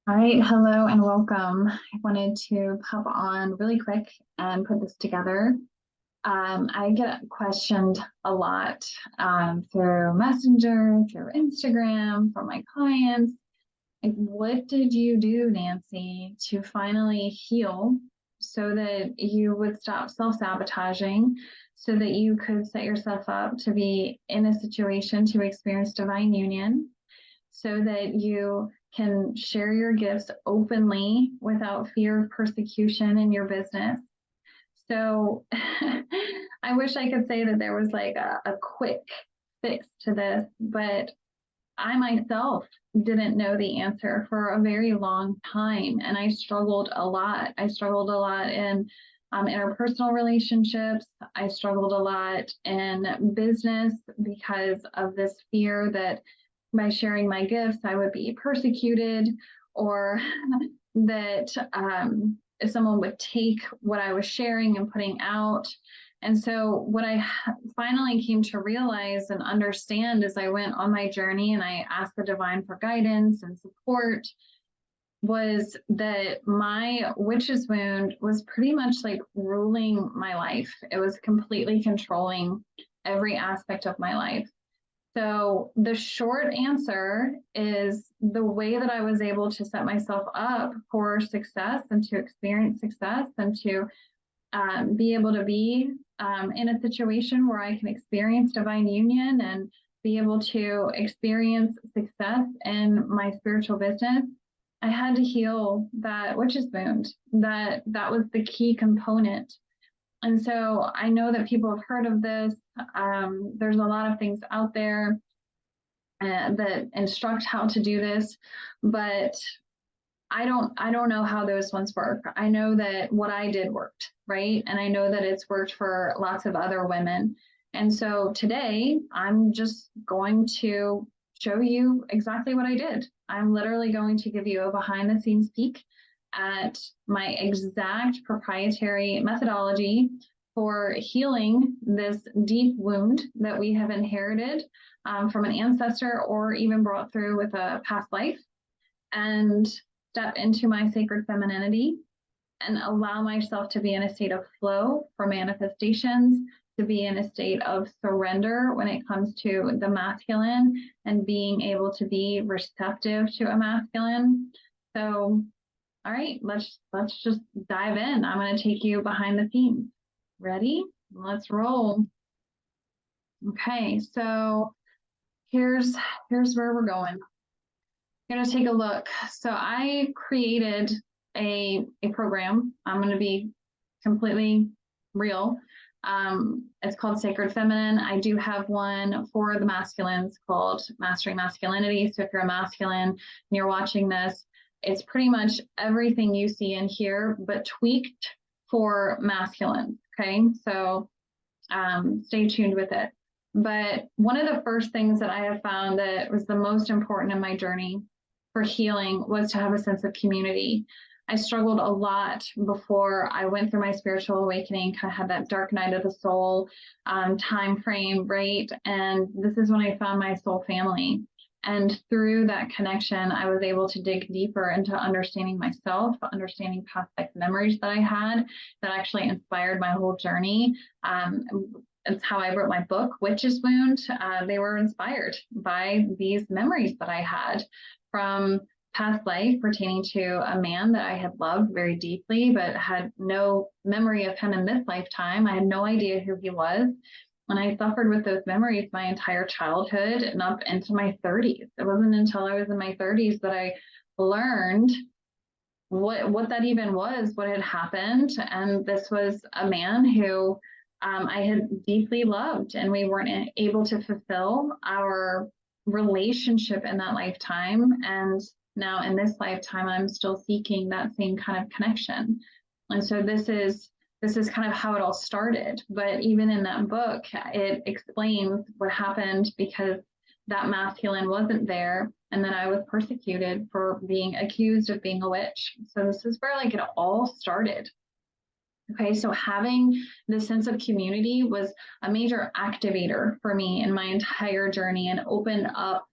All right, hello and welcome. I wanted to pop on really quick and put this together. I get questioned a lot through Messenger, through Instagram, from my clients. Like, what did you do, Nancy, to finally heal so that you would stop self-sabotaging, so that you could set yourself up to be in a situation to experience divine union, so that you can share your gifts openly without fear of persecution in your business. So I wish I could say that there was like a quick fix to this, but I myself didn't know the answer for a very long time. And I struggled a lot. I struggled a lot in interpersonal relationships. I struggled a lot in business because of this fear that by sharing my gifts, I would be persecuted, or that if someone would take what I was sharing and putting out. And so, what I finally came to realize and understand as I went on my journey and I asked the divine for guidance and support was that my witch's wound was pretty much like ruling my life. It was completely controlling every aspect of my life. So the short answer is the way that I was able to set myself up for success and to experience success and to be able to be in a situation where I can experience divine union and be able to experience success in my spiritual business. I had to heal that witch's wound. That was the key component. And so I know that people have heard of this. There's a lot of things out there that instruct how to do this, but I don't know how those ones work. I know that what I did worked, right? And I know that it's worked for lots of other women. And so today I'm just going to show you exactly what I did. I'm literally going to give you a behind the scenes peek at my exact proprietary methodology for healing this deep wound that we have inherited from an ancestor or even brought through with a past life, and step into my sacred femininity and allow myself to be in a state of flow for manifestations, to be in a state of surrender when it comes to the masculine and being able to be receptive to a masculine. So, all right, let's just dive in. I'm going to take you behind the scenes. Ready? Let's roll. Okay, so here's where we're going. You're going to take a look. So I created a program. I'm going to be completely real. It's called Sacred Feminine. I do have one for the masculines called Mastering Masculinity. So if you're a masculine and you're watching this, it's pretty much everything you see in here, but tweaked for masculines. Okay, so stay tuned with it. But one of the first things that I have found that was the most important in my journey for healing was to have a sense of community. I struggled a lot before I went through my spiritual awakening, kind of had that dark night of the soul time frame, right? And this is when I found my soul family. And through that connection, I was able to dig deeper into understanding myself, understanding past life memories that I had that actually inspired my whole journey. It's how I wrote my book, Witch's Wound. They were inspired by these memories that I had from past life pertaining to a man that I had loved very deeply, but had no memory of him in this lifetime. I had no idea who he was. And I suffered with those memories my entire childhood and up into my 30s. It wasn't until I was in my 30s that I learned what that even was, what had happened. And this was a man who I had deeply loved, and we weren't able to fulfill our relationship in that lifetime. And now in this lifetime, I'm still seeking that same kind of connection. And so this is kind of how it all started. But even in that book, it explains what happened because that masculine wasn't there. And then I was persecuted for being accused of being a witch. So this is where like it all started. Okay, so having this sense of community was a major activator for me in my entire journey and opened up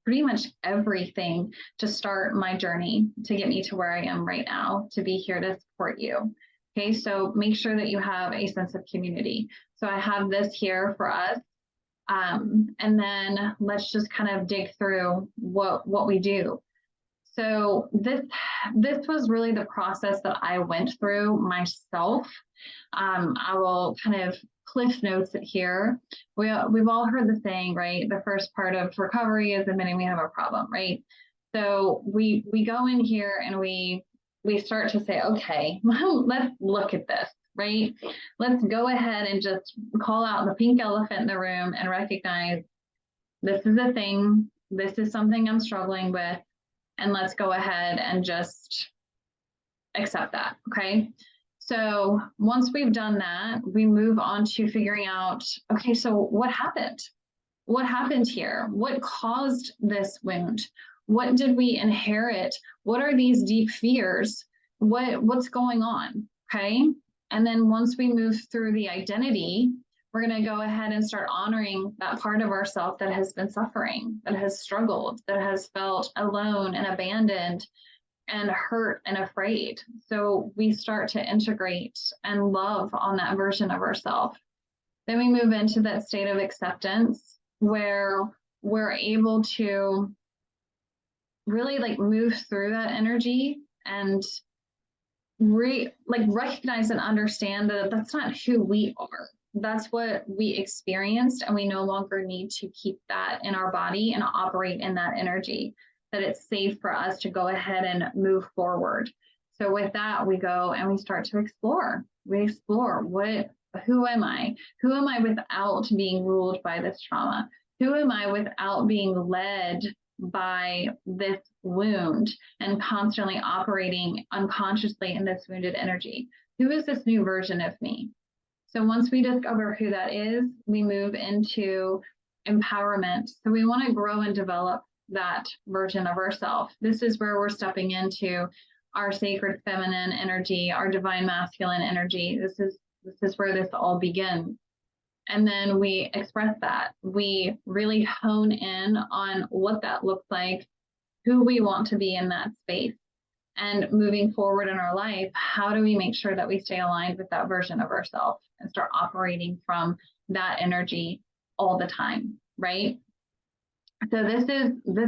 pretty much everything to start my journey to get me to where I am right now, to be here to support you. Okay, so make sure that you have a sense of community. So I have this here for us. And then let's just kind of dig through what we do. So this was really the process that I went through myself. I will kind of cliff notes it here. We've all heard the saying, right? The first part of recovery is admitting we have a problem, right? So we go in here and we start to say, okay, let's look at this, right? Let's go ahead and just call out the pink elephant in the room and recognize this is a thing. This is something I'm struggling with. And let's go ahead and just accept that, okay? So once we've done that, we move on to figuring out, okay, so what happened? What happened here? What caused this wound? What did we inherit? What are these deep fears? What's going on, okay? And then once we move through the identity, we're going to go ahead and start honoring that part of ourselves that has been suffering, that has struggled, that has felt alone and abandoned and hurt and afraid. So we start to integrate and love on that version of ourselves. Then we move into that state of acceptance where we're able to really like move through that energy and recognize and understand that that's not who we are. That's what we experienced, and we no longer need to keep that in our body and operate in that energy, that it's safe for us to go ahead and move forward. So with that, we go and we start to explore. We explore who am I? Who am I without being ruled by this trauma? Who am I without being led by this wound and constantly operating unconsciously in this wounded energy? Who is this new version of me? So once we discover who that is, we move into empowerment. So we want to grow and develop that version of ourselves. This is where we're stepping into our sacred feminine energy, our divine masculine energy. This is where this all begins. And then we express that. We really hone in on what that looks like, who we want to be in that space. And moving forward in our life, how do we make sure that we stay aligned with that version of ourselves and start operating from that energy all the time, right? So this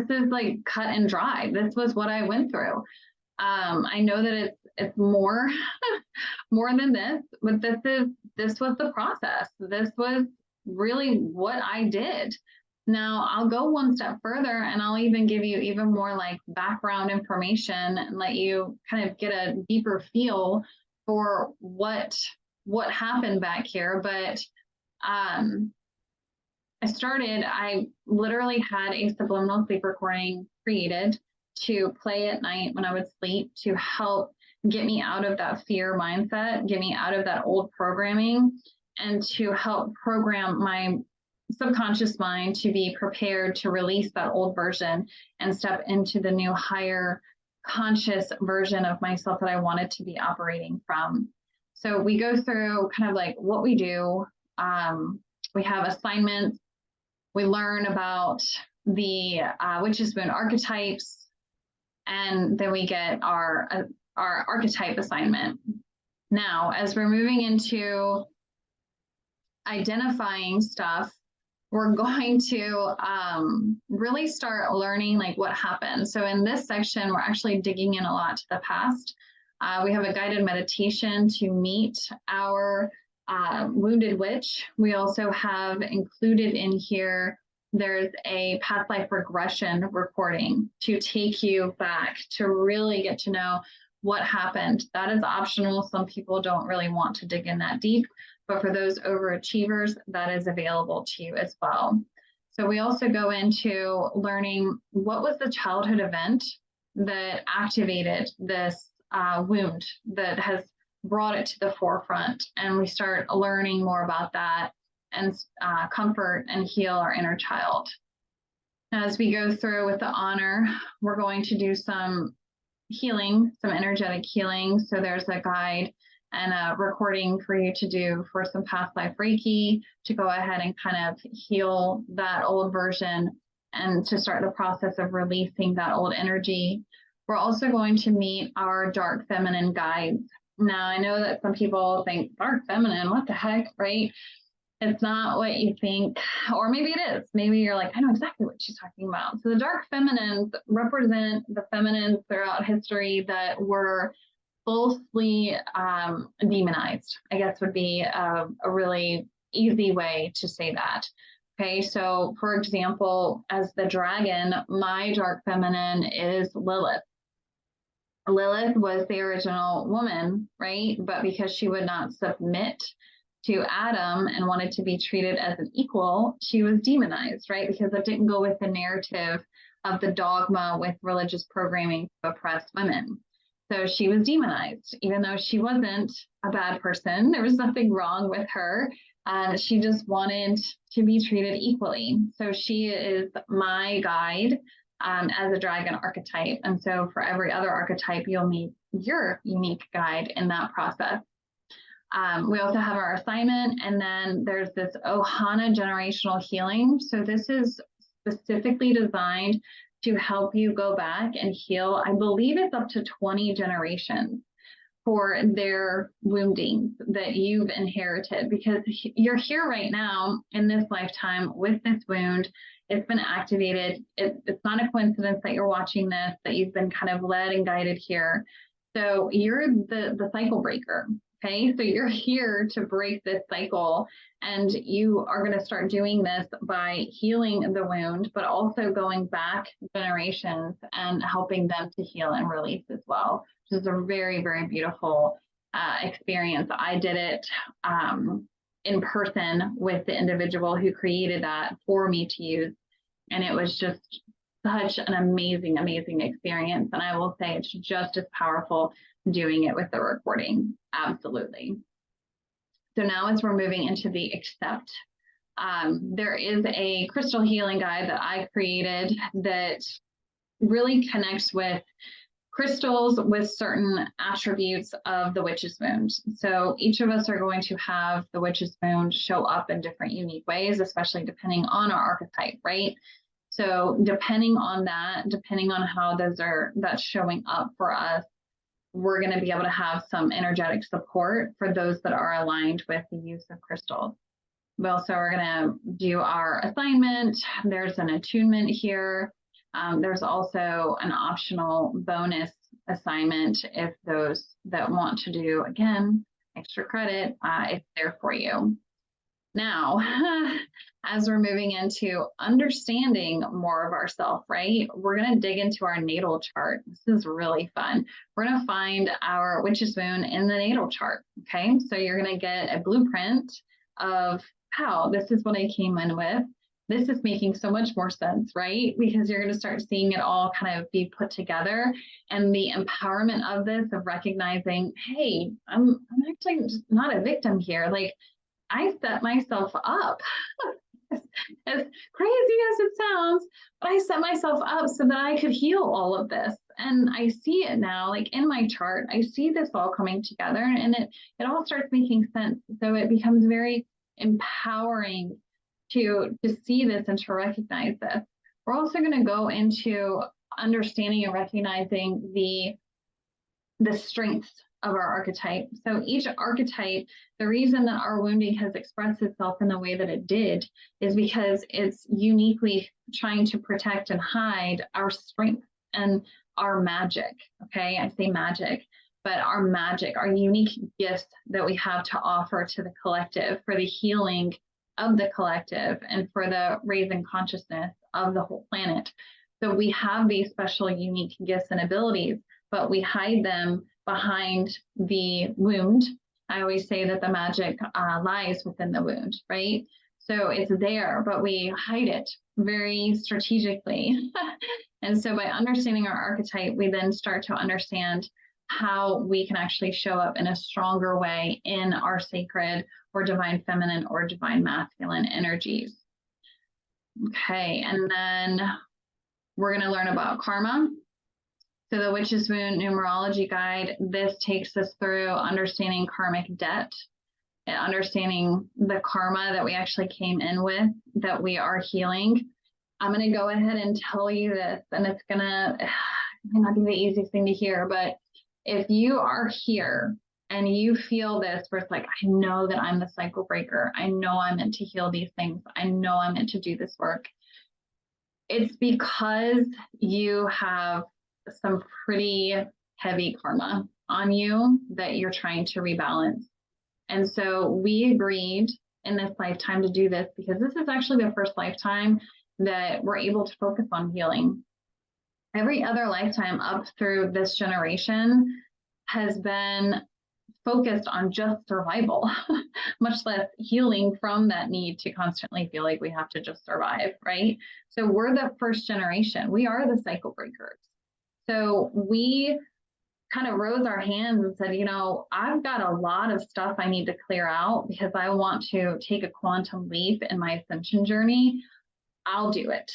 is like cut and dry. This was what I went through. I know that it's more more than this, but this was the process. This was really what I did. Now I'll go one step further and I'll even give you even more like background information and let you kind of get a deeper feel for what happened back here. But I literally had a subliminal sleep recording created to play at night when I would sleep to help get me out of that fear mindset, get me out of that old programming, and to help program my subconscious mind to be prepared to release that old version and step into the new higher conscious version of myself that I wanted to be operating from. So we go through kind of like what we do. We have assignments. We learn about the witch's moon archetypes, and then we get our archetype assignment. Now, as we're moving into identifying stuff, we're going to really start learning like what happened. So in this section, we're actually digging in a lot to the past. We have a guided meditation to meet our wounded witch. We also have included in here, there's a past life regression recording to take you back to really get to know what happened. That is optional. Some people don't really want to dig in that deep, but for those overachievers, that is available to you as well. So we also go into learning what was the childhood event that activated this wound that has brought it to the forefront, and we start learning more about that and comfort and heal our inner child. As we go through with the honor, we're going to do some healing, some energetic healing. So there's a guide and a recording for you to do for some past life Reiki to go ahead and kind of heal that old version and to start the process of releasing that old energy. We're also going to meet our dark feminine guides. Now, I know that some people think dark feminine, what the heck, right? It's not what you think, or maybe it is. Maybe you're like, I know exactly what she's talking about. So the dark feminines represent the feminines throughout history that were falsely demonized, I guess would be a really easy way to say that. Okay, so for example, as the dragon, my dark feminine is Lilith. Lilith was the original woman, right? But because she would not submit to Adam and wanted to be treated as an equal, she was demonized, right? Because it didn't go with the narrative of the dogma with religious programming to oppress women. So she was demonized, even though she wasn't a bad person. There was nothing wrong with her. She just wanted to be treated equally. So she is my guide as a dragon archetype. And so for every other archetype, you'll meet your unique guide in that process. We also have our assignment, and then there's this Ohana generational healing. So this is specifically designed to help you go back and heal. I believe it's up to 20 generations for their woundings that you've inherited, because you're here right now in this lifetime with this wound. It's been activated. It's not a coincidence that you're watching this, that you've been kind of led and guided here. So you're the cycle breaker. Okay, so you're here to break this cycle, and you are going to start doing this by healing the wound, but also going back generations and helping them to heal and release as well, which is a very, very beautiful experience. I did it in person with the individual who created that for me to use, and it was just such an amazing, amazing experience. And I will say it's just as powerful doing it with the recording. Absolutely. So now as we're moving into the accept, there is a crystal healing guide that I created that really connects with crystals with certain attributes of the witch's wound. So each of us are going to have the witch's wound show up in different unique ways, especially depending on our archetype, right? So depending on that, depending on how that's showing up for us, we're going to be able to have some energetic support for those that are aligned with the use of crystals. We also are going to do our assignment. There's an attunement here. There's also an optional bonus assignment if those that want to do, again, extra credit, it's there for you. Now, as we're moving into understanding more of ourselves, right? We're going to dig into our natal chart. This is really fun. We're going to find our witch's wound in the natal chart. Okay, so you're going to get a blueprint of how this is what I came in with. This is making so much more sense, right? Because you're going to start seeing it all kind of be put together, and the empowerment of this, of recognizing, hey, I'm actually just not a victim here. Like, I set myself up, as crazy as it sounds, but I set myself up so that I could heal all of this. And I see it now, like in my chart, I see this all coming together, and it all starts making sense. So it becomes very empowering to see this and to recognize this. We're also going to go into understanding and recognizing the strengths of our archetype. So each archetype, the reason that our wounding has expressed itself in the way that it did is because it's uniquely trying to protect and hide our strength and our magic. Okay, I say magic, but our magic, our unique gifts that we have to offer to the collective for the healing of the collective and for the raising consciousness of the whole planet. So we have these special, unique gifts and abilities, but we hide them behind the wound. I always say that the magic lies within the wound, right? So it's there, but we hide it very strategically. And so by understanding our archetype, we then start to understand how we can actually show up in a stronger way in our sacred or divine feminine or divine masculine energies. Okay, and then we're going to learn about karma. So the Witch's Wound Numerology Guide, this takes us through understanding karmic debt and understanding the karma that we actually came in with, that we are healing. I'm going to go ahead and tell you this, and it may not be the easiest thing to hear, but if you are here and you feel this, where it's like, I know that I'm the cycle breaker. I know I'm meant to heal these things. I know I'm meant to do this work. It's because you have some pretty heavy karma on you that you're trying to rebalance. And so we agreed in this lifetime to do this because this is actually the first lifetime that we're able to focus on healing. Every other lifetime up through this generation has been focused on just survival, much less healing from that need to constantly feel like we have to just survive, right? So we're the first generation. We are the cycle breakers. So we kind of rose our hands and said, you know, I've got a lot of stuff I need to clear out because I want to take a quantum leap in my ascension journey. I'll do it.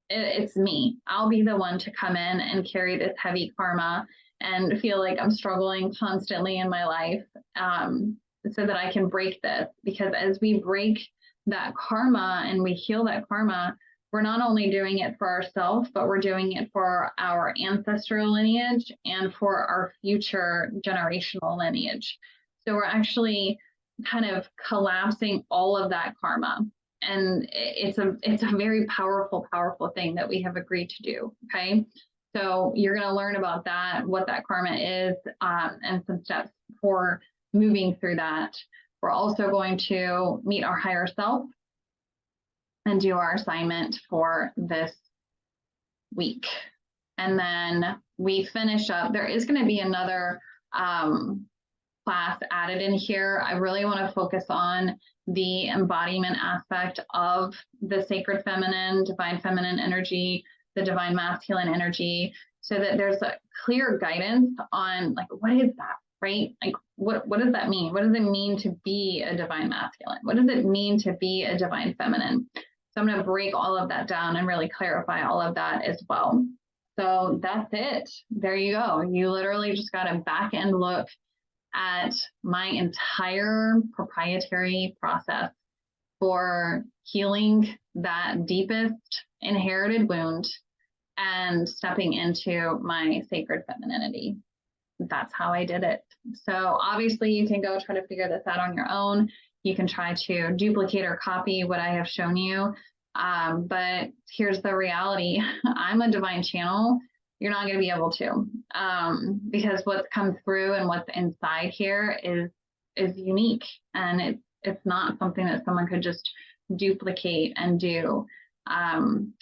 It's me. I'll be the one to come in and carry this heavy karma and feel like I'm struggling constantly in my life, so that I can break this. Because as we break that karma and we heal that karma, we're not only doing it for ourselves, but we're doing it for our ancestral lineage and for our future generational lineage. So we're actually kind of collapsing all of that karma. And it's a very powerful thing that we have agreed to do. Okay. So you're going to learn about that, what that karma is, and some steps for moving through that. We're also going to meet our higher self and do our assignment for this week. And then we finish up. There is going to be another class added in here. I really want to focus on the embodiment aspect of the sacred feminine, divine feminine energy, the divine masculine energy, so that there's a clear guidance on like, what is that, right? Like, what does that mean? What does it mean to be a divine masculine? What does it mean to be a divine feminine? So I'm going to break all of that down and really clarify all of that as well. So that's it. There you go. You literally just got a back end look at my entire proprietary process for healing that deepest inherited wound and stepping into my sacred femininity. That's how I did it. So obviously you can go try to figure this out on your own. You can try to duplicate or copy what I have shown you. But here's the reality. I'm a divine channel. You're not going to be able to, because what's come through and what's inside here is unique, and it's not something that someone could just duplicate and do.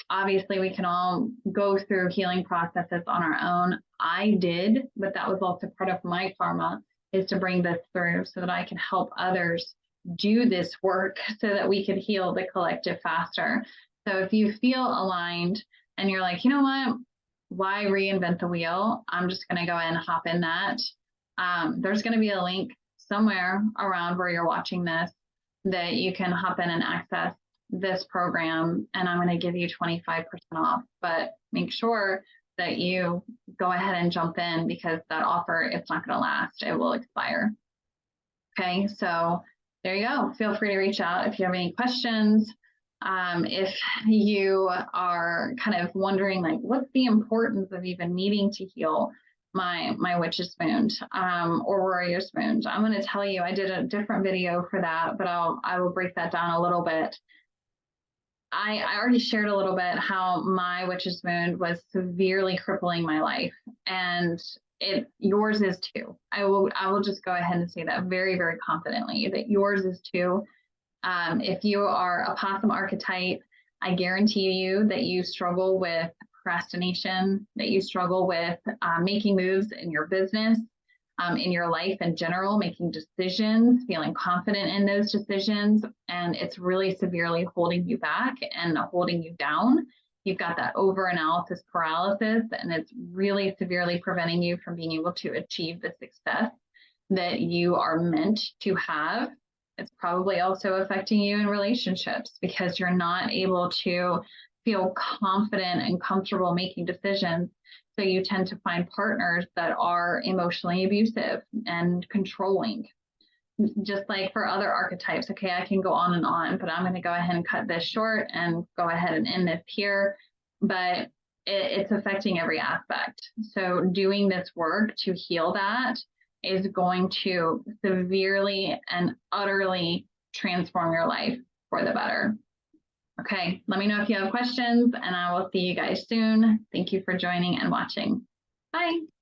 Obviously, we can all go through healing processes on our own. I did, but that was also part of my karma, is to bring this through so that I can help others do this work so that we could heal the collective faster. So if you feel aligned and you're like, you know what? Why reinvent the wheel? I'm just going to go and hop in that. There's going to be a link somewhere around where you're watching this that you can hop in and access this program, and I'm going to give you 25% off, but make sure that you go ahead and jump in, because that offer, it's not going to last. It will expire. Okay, so there you go. Feel free to reach out if you have any questions. If you are kind of wondering, like, what's the importance of even needing to heal my witch's wound, or warrior's wound? I'm going to tell you, I did a different video for that, but I will break that down a little bit. I already shared a little bit how my witch's wound was severely crippling my life, and yours is too. I will just go ahead and say that very, very confidently, that yours is too. If you are a possum archetype, I guarantee you that you struggle with procrastination, that you struggle with making moves in your business, in your life in general, making decisions, feeling confident in those decisions, and it's really severely holding you back and holding you down. You've got that over-analysis paralysis, and it's really severely preventing you from being able to achieve the success that you are meant to have. It's probably also affecting you in relationships, because you're not able to feel confident and comfortable making decisions. So you tend to find partners that are emotionally abusive and controlling. just like for other archetypes, okay, I can go on and on, but I'm going to go ahead and cut this short and go ahead and end this here. But it's affecting every aspect. So doing this work to heal that is going to severely and utterly transform your life for the better. Okay, let me know if you have questions, and I will see you guys soon. Thank you for joining and watching. Bye.